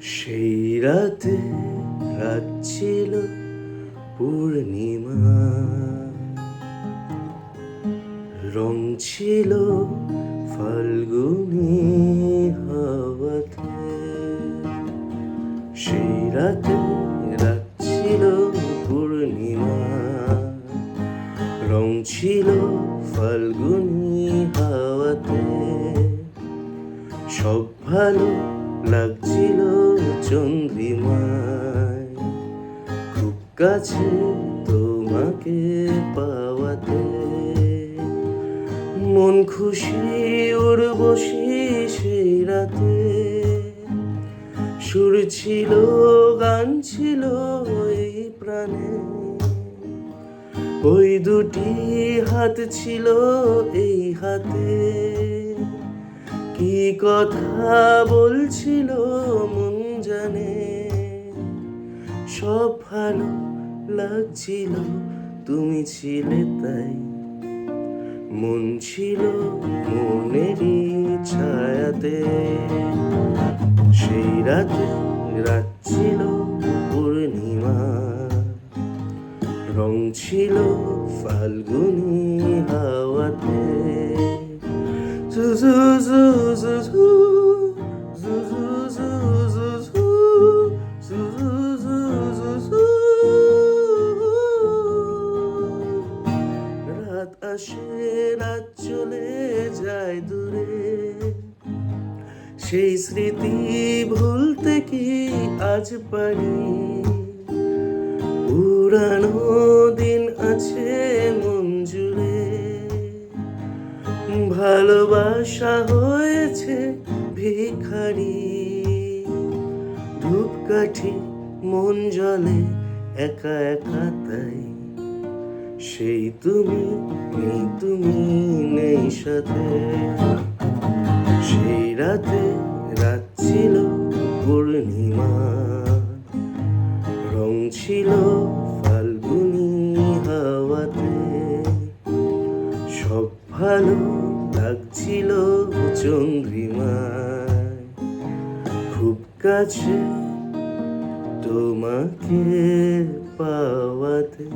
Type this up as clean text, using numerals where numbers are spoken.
সেই রাতে রাত ছিল পূর্ণিমা, রং ছিল ফাল্গুনি হাওয়াতে। সেই রাতে রাত ছিল পূর্ণিমা, রং ছিল ফাল্গুনি হাওয়াতে। সব ভালো লাগছিল চন্দ্রিমায়, খুব কাছে তোমাকে পাওয়াতে। মন খুশি উর্বশী সেই রাতে, সুর ছিল গান ছিল এই প্রাণে। ওই দুটি হাত ছিল এই হাতে, কি কথা বলছিল মন জানে। সব ভালো লাগছিল তুমি ছিলে তাই, মন ছিল মনেরই ছায়াতে। সেই রাতে রাত ছিল পূর্ণিমা, রং ছিল ফাল্গুনি হাওয়াতে। জু জু জু জু জু জু জু জু জু জু জু জু জু। রাত আসে রাত চলে যায় দূরে, সেই স্মৃতি ভুলতে কি আজ পারি। পুরানো দিন আছে মন জুড়ে, ভালোবাসা হয়েছে ভিখারি। ধূপকাঠি মন জলে একা একা তাই, সেই তুমি নেই তুমি নেই সাথে। সেই রাতে রাত ছিল পূর্ণিমা, রং ছিল ফাল্গুনি হাওয়াতে। সব ভালো লাগছিল চন্দ্রিমায়, খুব কাছে তোমাকে পাওয়াতে।